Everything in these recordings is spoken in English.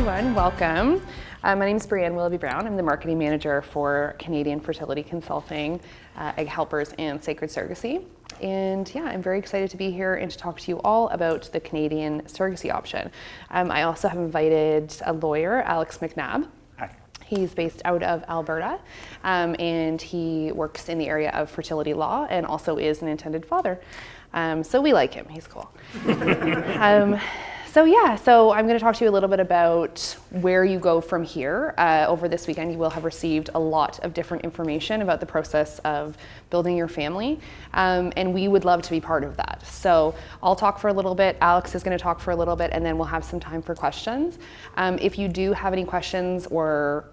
everyone, welcome. My name is Breanne Willoughby-Brown. I'm the marketing manager for Canadian Fertility Consulting, Egg Helpers, and Sacred Surrogacy. And yeah, I'm very excited to be here and to talk to you all about the Canadian surrogacy option. I also have invited a lawyer, Alex McNabb. Hi. He's based out of Alberta, and he works in the area of fertility law and also is an intended father. So we like him, he's cool. So I'm going to talk to you a little bit about where you go from here. Over this weekend, you will have received a lot of different information about the process of building your family, and we would love to be part of that. So I'll talk for a little bit, Alex is going to talk for a little bit, and then we'll have some time for questions. If you do have any questions or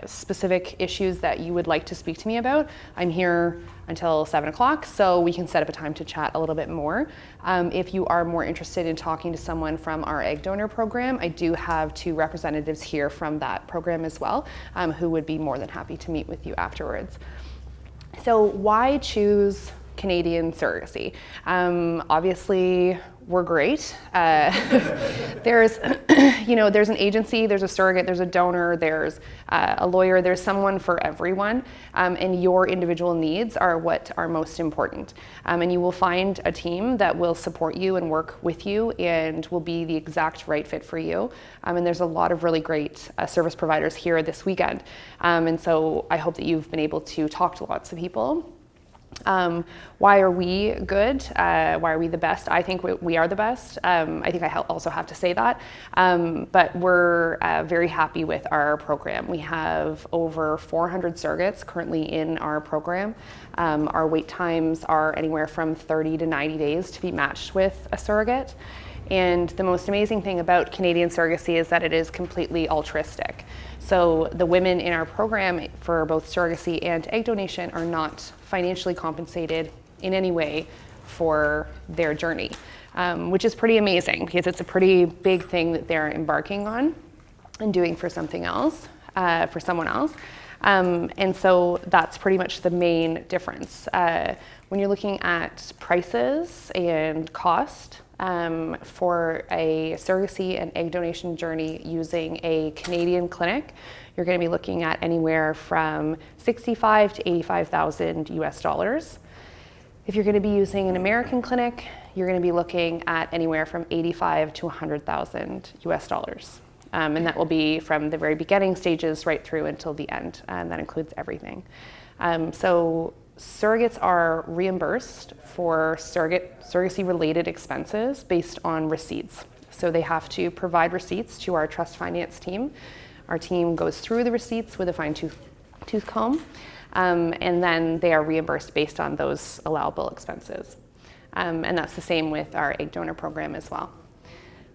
specific issues that you would like to speak to me about, I'm here until 7 o'clock, so we can set up a time to chat a little bit more. If you are more interested in talking to someone from our egg donor program, I do have 2 representatives here from that program as well, who would be more than happy to meet with you afterwards. So why choose Canadian surrogacy? Obviously, we're great. There's an agency, there's a surrogate, there's a donor, there's a lawyer, there's someone for everyone, and your individual needs are what are most important. And you will find a team that will support you and work with you and will be the exact right fit for you. And there's a lot of really great service providers here this weekend. And so I hope that you've been able to talk to lots of people. Why are we good? Why are we the best? I think we are the best. I think I also have to say that. But we're very happy with our program. We have over 400 surrogates currently in our program. Our wait times are anywhere from 30 to 90 days to be matched with a surrogate. And the most amazing thing about Canadian surrogacy is that it is completely altruistic. So the women in our program for both surrogacy and egg donation are not financially compensated in any way for their journey, which is pretty amazing because it's a pretty big thing that they're embarking on and doing for something else, for someone else. And so that's pretty much the main difference. When you're looking at prices and cost, for a surrogacy and egg donation journey using a Canadian clinic, you're going to be looking at anywhere from $65,000 to $85,000 US dollars. If you're going to be using an American clinic, you're going to be looking at anywhere from $85,000 to $100,000 US dollars. And that will be from the very beginning stages right through until the end. That includes everything. So surrogates are reimbursed for surrogacy-related expenses based on receipts. So they have to provide receipts to our trust finance team. Our team goes through the receipts with a fine-tooth comb, and then they are reimbursed based on those allowable expenses. And that's the same with our egg donor program as well.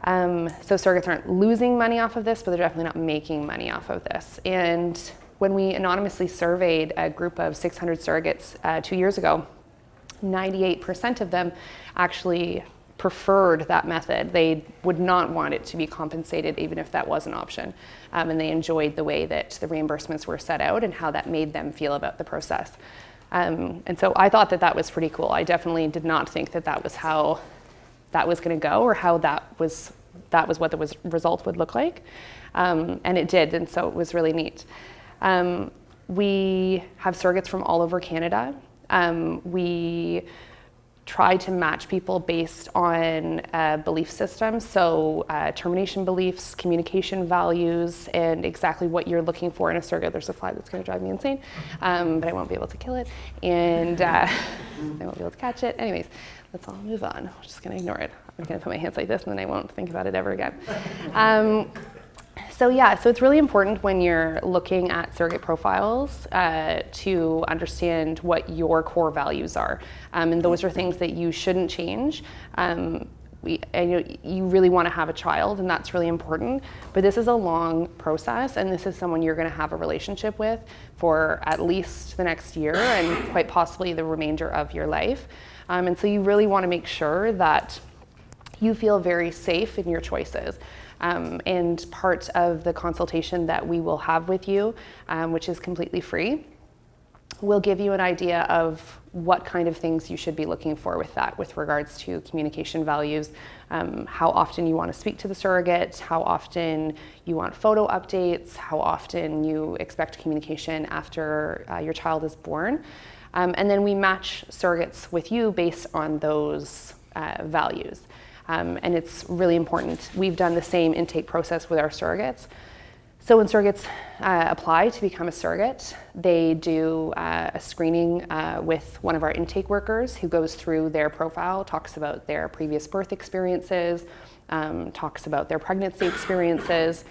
So surrogates aren't losing money off of this, but they're definitely not making money off of this. And when we anonymously surveyed a group of 600 surrogates 2 years ago, 98% of them actually preferred that method. They would not want it to be compensated even if that was an option. And they enjoyed the way that the reimbursements were set out and how that made them feel about the process. And so I thought that that was pretty cool. I definitely did not think that that was how that was going to go or how that was what the result would look like. And it did, and so it was really neat. We have surrogates from all over Canada. We try to match people based on belief systems, so termination beliefs, communication values, and exactly what you're looking for in a surrogate. There's a fly that's going to drive me insane, but I won't be able to kill it, and I won't be able to catch it. Anyways, let's all move on. I'm just going to ignore it. I'm going to put my hands like this, and then I won't think about it ever again. So it's really important when you're looking at surrogate profiles to understand what your core values are. And those are things that you shouldn't change. You really want to have a child, and that's really important. But this is a long process, and this is someone you're going to have a relationship with for at least the next year and quite possibly the remainder of your life. And so you really want to make sure that you feel very safe in your choices. And part of the consultation that we will have with you, which is completely free, will give you an idea of what kind of things you should be looking for with that, with regards to communication values, how often you want to speak to the surrogate, how often you want photo updates, how often you expect communication after your child is born. And then we match surrogates with you based on those values. And it's really important. We've done the same intake process with our surrogates. So when surrogates apply to become a surrogate, they do a screening with one of our intake workers who goes through their profile, talks about their previous birth experiences, talks about their pregnancy experiences.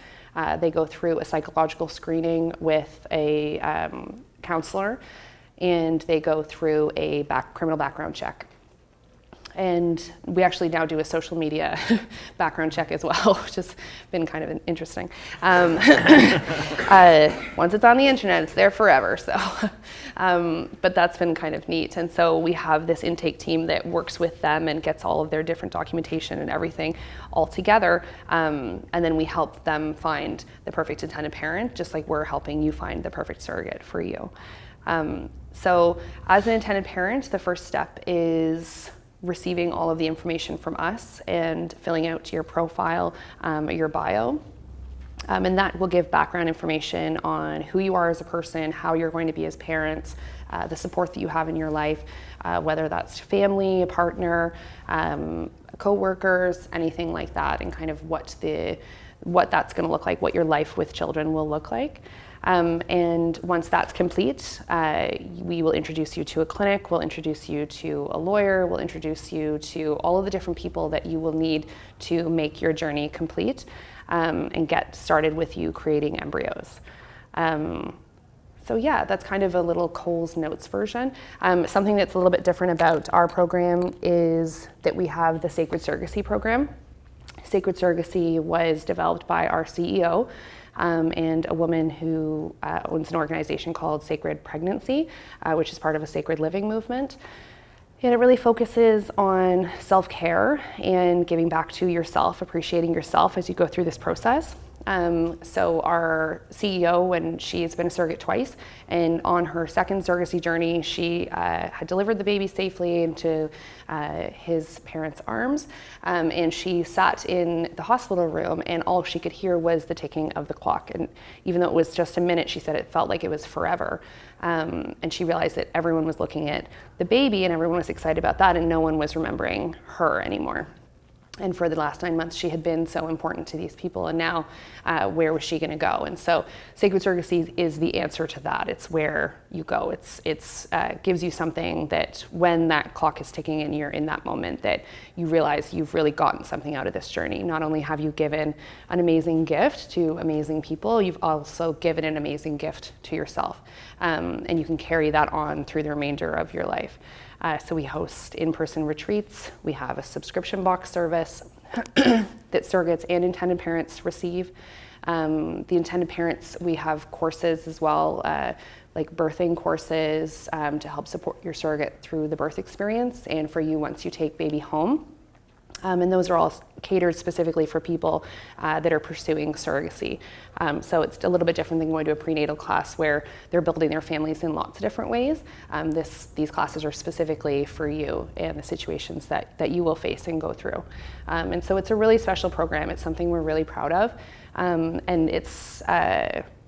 They go through a psychological screening with a counselor, and they go through a criminal background check. And we actually now do a social media background check as well, which has been kind of interesting. Once it's on the internet, it's there forever. So, but that's been kind of neat. And so we have this intake team that works with them and gets all of their different documentation and everything all together. And then we help them find the perfect intended parent, just like we're helping you find the perfect surrogate for you. So as an intended parent, the first step is receiving all of the information from us and filling out your profile, your bio. And that will give background information on who you are as a person, how you're going to be as parents, the support that you have in your life, whether that's family, a partner, co-workers, anything like that, and kind of what that's going to look like, what your life with children will look like. And once that's complete, we will introduce you to a clinic, we'll introduce you to a lawyer, we'll introduce you to all of the different people that you will need to make your journey complete, and get started with you creating embryos. So yeah, that's kind of a little Coles Notes version. Something that's a little bit different about our program is that we have the Sacred Surrogacy program. Sacred Surrogacy was developed by our CEO, and a woman who owns an organization called Sacred Pregnancy, which is part of a sacred living movement. And it really focuses on self-care and giving back to yourself, appreciating yourself as you go through this process. So our CEO, when she's been a surrogate twice, and on her second surrogacy journey, she had delivered the baby safely into his parents' arms, and she sat in the hospital room, and all she could hear was the ticking of the clock. And even though it was just a minute, she said it felt like it was forever. And she realized that everyone was looking at the baby, and everyone was excited about that, and no one was remembering her anymore. And for the last 9 months, she had been so important to these people, and now where was she going to go? And so Sacred Surrogacy is the answer to that. It's where you go. It's gives you something that when that clock is ticking and you're in that moment, that you realize you've really gotten something out of this journey. Not only have you given an amazing gift to amazing people, you've also given an amazing gift to yourself. And you can carry that on through the remainder of your life. So we host in-person retreats. We have a subscription box service that surrogates and intended parents receive. The intended parents, we have courses as well, like birthing courses to help support your surrogate through the birth experience and for you once you take baby home. And those are all catered specifically for people that are pursuing surrogacy. So it's a little bit different than going to a prenatal class where they're building their families in lots of different ways. These classes are specifically for you and the situations that you will face and go through. And so it's a really special program. It's something we're really proud of. And it's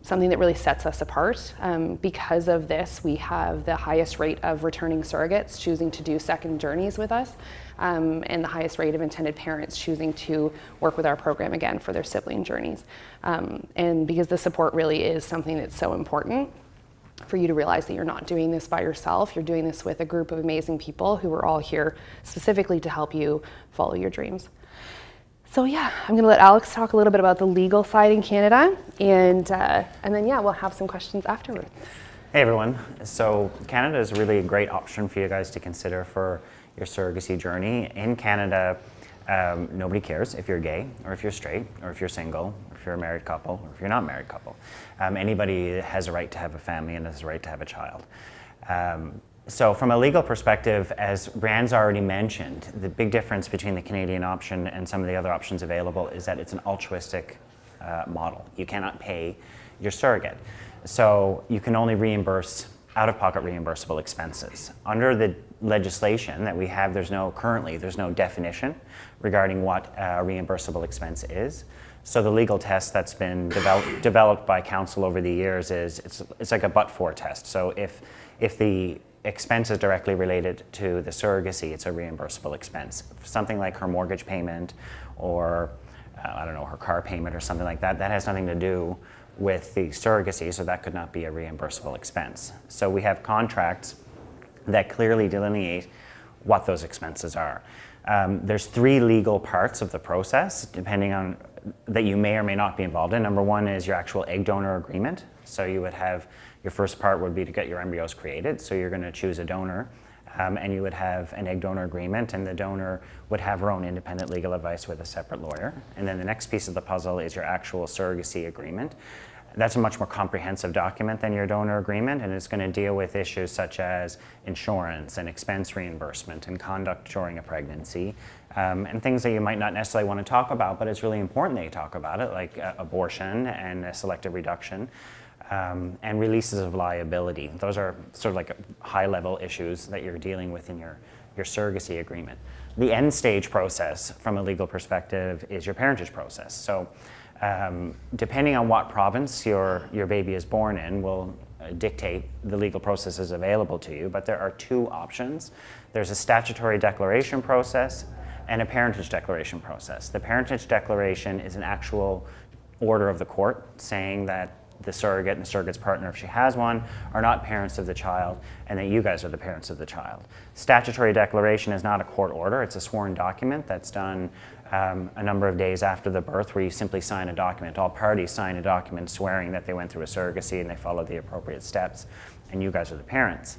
something that really sets us apart. Because of this, we have the highest rate of returning surrogates choosing to do second journeys with us, and the highest rate of intended parents choosing to work with our program again for their sibling journeys. And because the support really is something that's so important for you to realize that you're not doing this by yourself, you're doing this with a group of amazing people who are all here specifically to help you follow your dreams. So yeah, I'm going to let Alex talk a little bit about the legal side in Canada, and then yeah, we'll have some questions afterwards. Hey everyone. So Canada is really a great option for you guys to consider for your surrogacy journey. In Canada, nobody cares if you're gay or if you're straight or if you're single or if you're a married couple or if you're not a married couple. Anybody has a right to have a family and has a right to have a child. So from a legal perspective, as Breanne's already mentioned, the big difference between the Canadian option and some of the other options available is that it's an altruistic model. You cannot pay your surrogate. So you can only reimburse out-of-pocket reimbursable expenses. Under the legislation that we have, currently there's no definition regarding what a reimbursable expense is. So the legal test that's been developed by council over the years is it's like a but-for test. So if the expense is directly related to the surrogacy, it's a reimbursable expense. Something like her mortgage payment or I don't know, her car payment or something like that, that has nothing to do with the surrogacy, so that could not be a reimbursable expense. So we have contracts that clearly delineate what those expenses are. There's 3 legal parts of the process, depending on that you may or may not be involved in. Number 1 is your actual egg donor agreement. So you would have, your first part would be to get your embryos created. So you're going to choose a donor, and you would have an egg donor agreement, and the donor would have her own independent legal advice with a separate lawyer. And then the next piece of the puzzle is your actual surrogacy agreement. That's a much more comprehensive document than your donor agreement, and it's going to deal with issues such as insurance and expense reimbursement and conduct during a pregnancy, and things that you might not necessarily want to talk about, but it's really important that you talk about it, like abortion and selective reduction, and releases of liability. Those are sort of like high-level issues that you're dealing with in your surrogacy agreement. The end stage process, from a legal perspective, is your parentage process. So depending on what province your baby is born in will dictate the legal processes available to you, but there are 2 options. There's a statutory declaration process and a parentage declaration process. The parentage declaration is an actual order of the court saying that the surrogate and the surrogate's partner, if she has one, are not parents of the child, and that you guys are the parents of the child. Statutory declaration is not a court order, it's a sworn document that's done a number of days after the birth, where you simply sign a document. All parties sign a document swearing that they went through a surrogacy and they followed the appropriate steps, and you guys are the parents.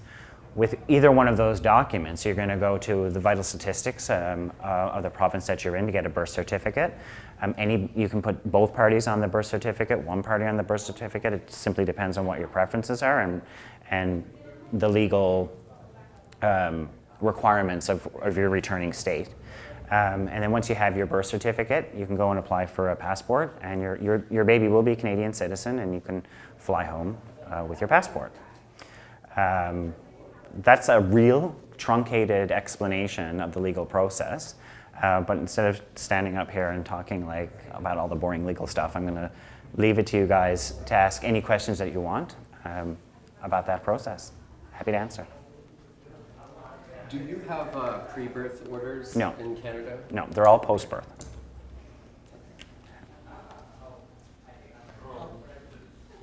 With either one of those documents, you're going to go to the vital statistics of the province that you're in to get a birth certificate. You can put both parties on the birth certificate, one party on the birth certificate. It simply depends on what your preferences are and the legal requirements of your returning state. And then once you have your birth certificate, you can go and apply for a passport, and your baby will be a Canadian citizen, and you can fly home with your passport. That's a real truncated explanation of the legal process. But instead of standing up here and talking about all the boring legal stuff, I'm going to leave it to you guys to ask any questions that you want about that process. Happy to answer. Do you have pre-birth orders in Canada? No, they're all post-birth.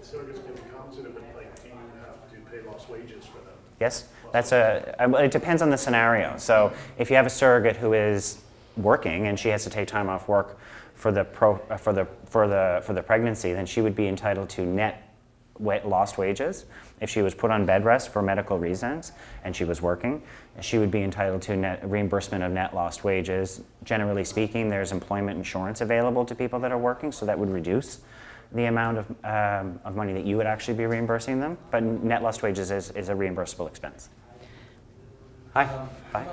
Surrogates can be compensated, but do you have to pay lost wages for them? Yes, it depends on the scenario. So if you have a surrogate who is working and she has to take time off work for the pregnancy, then she would be entitled to net lost wages. If she was put on bed rest for medical reasons and she was working, she would be entitled to net reimbursement of net lost wages. Generally speaking, there's employment insurance available to people that are working, so that would reduce the amount of money that you would actually be reimbursing them. But net lost wages is a reimbursable expense. Hi. Hi.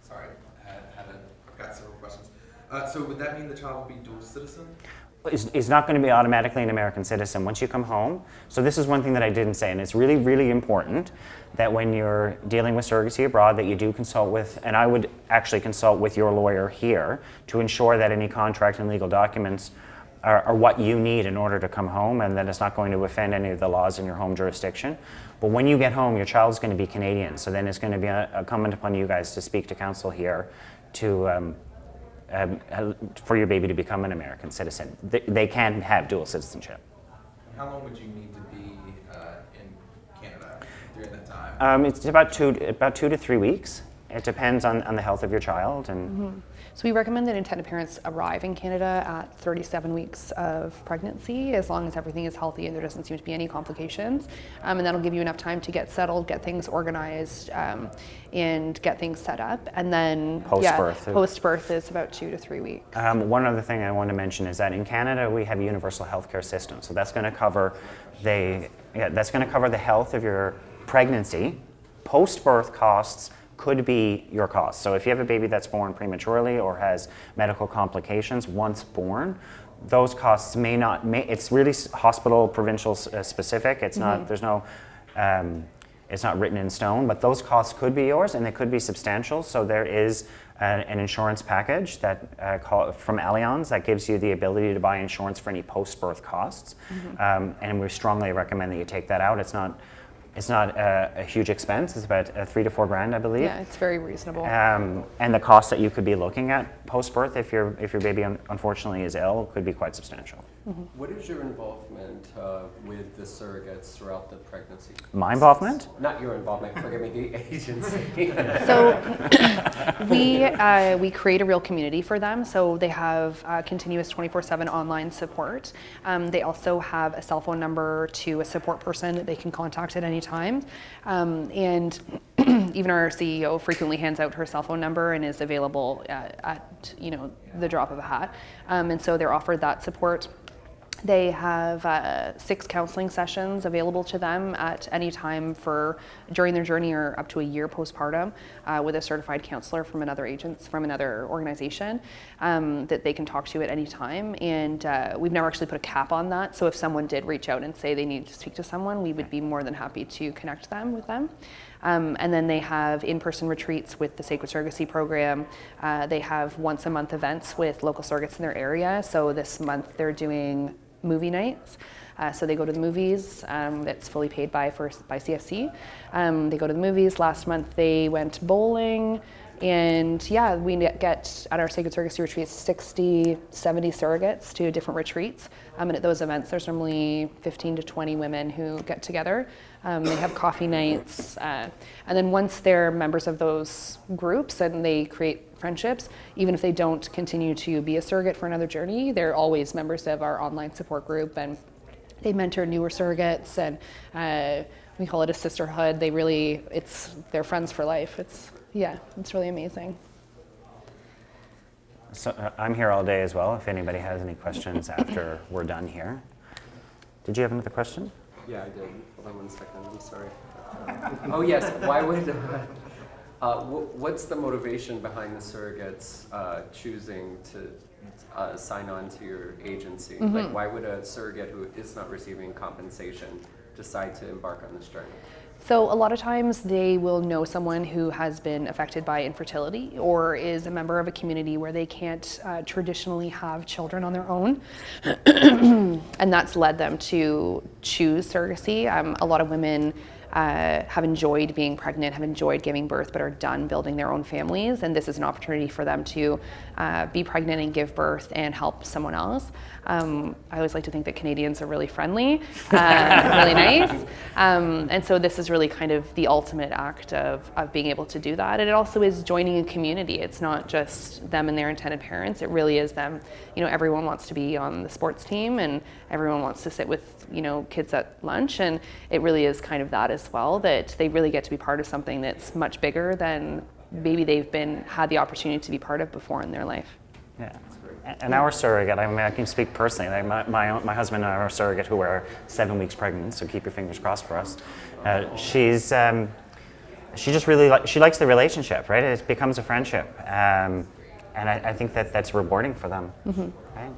Sorry, I've got several questions. So would that mean the child will be dual citizen? Is not going to be automatically an American citizen once you come home. So this is one thing that I didn't say, and it's really, really important that when you're dealing with surrogacy abroad that you do consult with, and I would actually consult with your lawyer here to ensure that any contract and legal documents are what you need in order to come home, and that it's not going to offend any of the laws in your home jurisdiction. But when you get home, your child's going to be Canadian, so then it's going to be incumbent upon you guys to speak to counsel here to for your baby to become an American citizen. They can have dual citizenship. How long would you need to be in Canada during that time? It's about 2 to 3 weeks. It depends on the health of your child. And Mm-hmm. So we recommend that intended parents arrive in Canada at 37 weeks of pregnancy, as long as everything is healthy and there doesn't seem to be any complications. And that'll give you enough time to get settled, get things organized, and get things set up. And then post-birth is about 2 to 3 weeks. One other thing I want to mention is that in Canada we have a universal healthcare system. So that's going to cover the health of your pregnancy. Post-birth costs could be your costs. So if you have a baby that's born prematurely or has medical complications once born, those costs it's really hospital provincial specific. It's not, there's no it's not written in stone, but those costs could be yours and they could be substantial. So there is an insurance package that from Allianz that gives you the ability to buy insurance for any post-birth costs. And we strongly recommend that you take that out. It's not a huge expense. It's about $3,000 to $4,000, I believe. Yeah, it's very reasonable. And the cost that you could be looking at post-birth, if your baby unfortunately is ill, could be quite substantial. What is your involvement with the surrogates throughout the pregnancy? My involvement? Not your involvement. Forgive me, the agency. So we create a real community for them. So they have continuous 24/7 online support. They also have a cell phone number to a support person that they can contact at any time. And even our CEO frequently hands out her cell phone number and is available at the drop of a hat. And so they're offered that support. They have 6 counseling sessions available to them at any time during their journey or up to a year postpartum with a certified counselor from another organization that they can talk to at any time. And we've never actually put a cap on that. So if someone did reach out and say they need to speak to someone, we would be more than happy to connect them with them. And then they have in-person retreats with the Sacred Surrogacy program. They have once a month events with local surrogates in their area. So this month they're doing movie nights. So they go to the movies. It's fully paid by CFC. They go to the movies. Last month they went bowling. And yeah, we get at our Sacred Surrogacy retreats 60, 70 surrogates to different retreats. And at those events, there's normally 15 to 20 women who get together. They have coffee nights. And then once they're members of those groups and they create friendships, even if they don't continue to be a surrogate for another journey, they're always members of our online support group, and they mentor newer surrogates, and we call it a sisterhood. They're friends for life. It's really amazing. So I'm here all day as well, if anybody has any questions after we're done here. Did you have another question? Yeah, I did. Hold on 1 second. I'm sorry. Oh yes. Why would? What's the motivation behind the surrogates choosing to sign on to your agency? Like, why would a surrogate who is not receiving compensation decide to embark on this journey? So a lot of times they will know someone who has been affected by infertility or is a member of a community where they can't traditionally have children on their own. And that's led them to choose surrogacy. A lot of women have enjoyed being pregnant, have enjoyed giving birth, but are done building their own families. And this is an opportunity for them to be pregnant and give birth and help someone else. I always like to think that Canadians are really friendly, really nice. And so this is really kind of the ultimate act of being able to do that. And it also is joining a community. It's not just them and their intended parents. It really is them. Everyone wants to be on the sports team and everyone wants to sit with, kids at lunch. And it really is kind of that as well, that they really get to be part of something that's much bigger than maybe they've had the opportunity to be part of before in their life. Yeah. And our surrogate, I can speak personally. My husband and I are a surrogate who are 7 weeks pregnant, so keep your fingers crossed for us. She just really she likes the relationship, right? It becomes a friendship, and I think that's rewarding for them. Right?